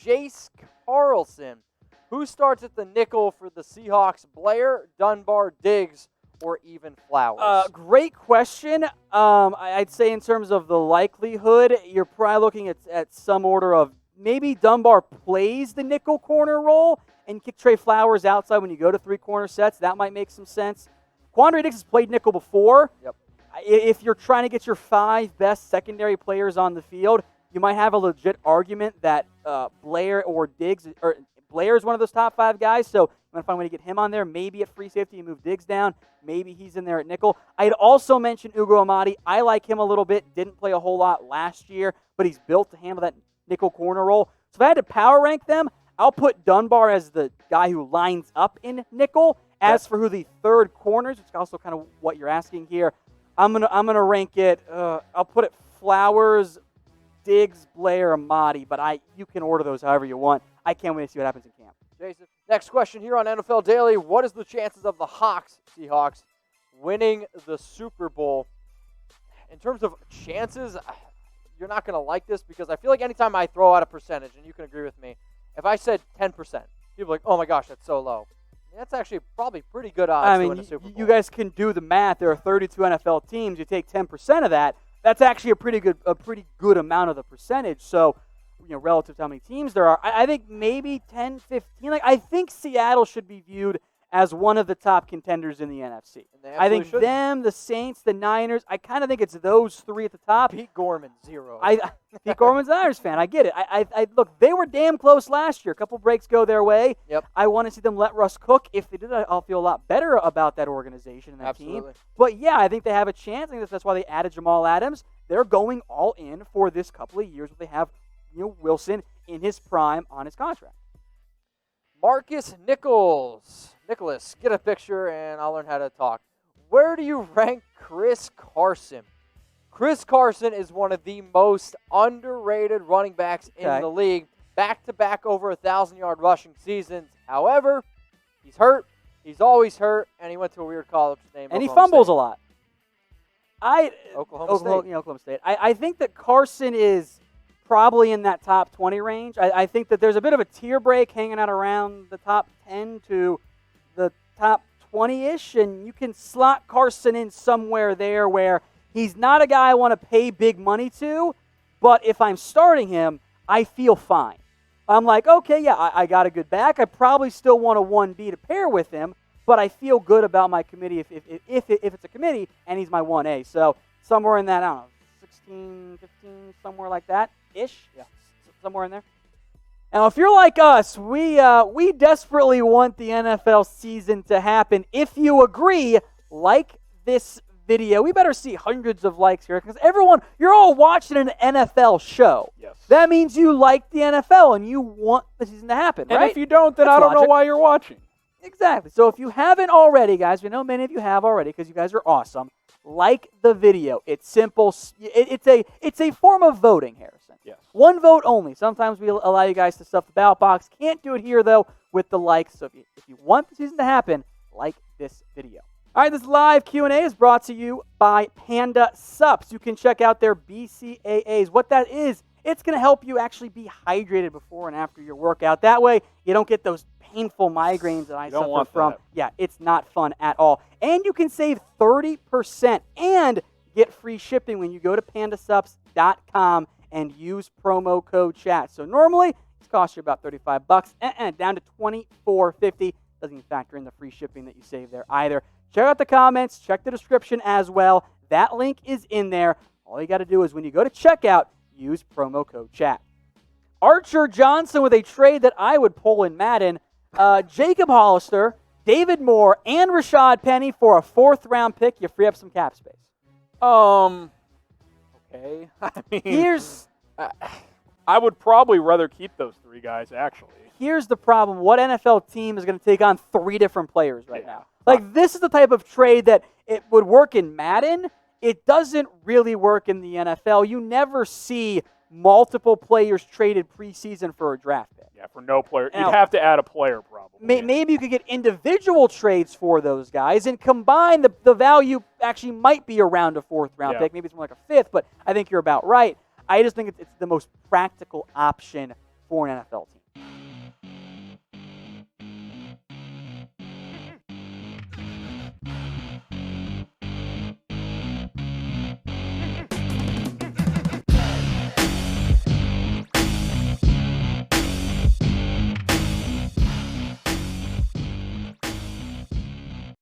Jace Carlson. Who starts at the nickel for the Seahawks? Blair, Dunbar, Diggs, or even Flowers? Great question. I'd say in terms of the likelihood, you're probably looking at some order of maybe Dunbar plays the nickel corner role and kick Tre Flowers outside when you go to three-corner sets. That might make some sense. Quandre Diggs has played nickel before. Yep. If you're trying to get your 5 best secondary players on the field, you might have a legit argument that Blair or Diggs, or Blair is one of those top 5 guys, so you want to find a way to get him on there. Maybe at free safety you move Diggs down. Maybe he's in there at nickel. I'd also mention Ugo Amadi. I like him a little bit. Didn't play a whole lot last year, but he's built to handle that nickel corner role. So if I had to power rank them, I'll put Dunbar as the guy who lines up in nickel. As for who the third corners, which is also kind of what you're asking here, I'm gonna rank it. I'll put it Flowers, Diggs, Blair, Amadi. But you can order those however you want. I can't wait to see what happens in camp. Jason, next question here on NFL Daily: what is the chances of the Seahawks, winning the Super Bowl? In terms of chances, you're not going to like this because I feel like anytime I throw out a percentage, and you can agree with me, if I said 10%, people are like, oh my gosh, that's so low. That's actually probably pretty good odds to win a Super Bowl. You guys can do the math. There are 32 NFL teams. You take 10% of that. That's actually a pretty good amount of the percentage. So, relative to how many teams there are, I think maybe 10, 15. I think Seattle should be viewed as one of the top contenders in the NFC. I think them, the Saints, the Niners, I kind of think it's those 3 at the top. Pete Gorman, 0. Pete Gorman's a Niners fan. I get it. Look, they were damn close last year. A couple breaks go their way. Yep. I want to see them let Russ cook. If they did that, I'll feel a lot better about that organization and that team. But, yeah, I think they have a chance. I think that's why they added Jamal Adams. They're going all in for this couple of years where they have Wilson in his prime on his contract. Marcus Nicholas, get a picture and I'll learn how to talk. Where do you rank Chris Carson? Chris Carson is one of the most underrated running backs in the league. Back-to-back over 1,000-yard rushing seasons. However, he's hurt. He's always hurt, and he went to a weird college named And Oklahoma he fumbles State. a lot. Oklahoma State. I think that Carson is probably in that top 20 range. I think that there's a bit of a tier break hanging out around the top 10 to the top 20-ish, and you can slot Carson in somewhere there where he's not a guy I want to pay big money to, but if I'm starting him, I feel fine. I'm like, okay, yeah, I got a good back. I probably still want a 1B to pair with him, but I feel good about my committee if it's a committee and he's my 1A. So somewhere in that, I don't know, 16, 15, somewhere like that-ish. Yeah, somewhere in there. Now, if you're like us, we desperately want the NFL season to happen. If you agree, like this video. We better see hundreds of likes here because you're all watching an NFL show. Yes. That means you like the NFL and you want the season to happen, right? And if you don't, then I don't know why you're watching. Exactly. So if you haven't already, guys, we know many of you have already because you guys are awesome. Like the video. It's simple. It's a form of voting, Harrison. Yes. One vote only. Sometimes we allow you guys to stuff the ballot box. Can't do it here, though, with the likes. So if you want the season to happen, like this video. All right, this live Q&A is brought to you by Panda Supps. You can check out their BCAAs. What that is, it's going to help you actually be hydrated before and after your workout. That way, you don't get those painful migraines that I suffer from. That. Yeah, it's not fun at all. And you can save 30% and get free shipping when you go to pandasupps.com and use promo code CHAT. So normally, it's cost you about $35, down to $24.50. Doesn't even factor in the free shipping that you save there either. Check out the comments. Check the description as well. That link is in there. All you got to do is when you go to checkout, use promo code CHAT. Archer Johnson with a trade that I would pull in Madden. Jacob Hollister, David Moore, and Rashad Penny for a 4th-round pick. You free up some cap space. Okay. I mean, I would probably rather keep those 3 guys, actually. Here's the problem. What NFL team is going to take on 3 different players right now? This is the type of trade that it would work in Madden. It doesn't really work in the NFL. You never see multiple players traded preseason for a draft pick. Yeah, for no player. You'd have to add a player probably. Maybe you could get individual trades for those guys and combine the value actually might be around a 4th-round pick. Maybe it's more like a 5th, but I think you're about right. I just think it's the most practical option for an NFL team.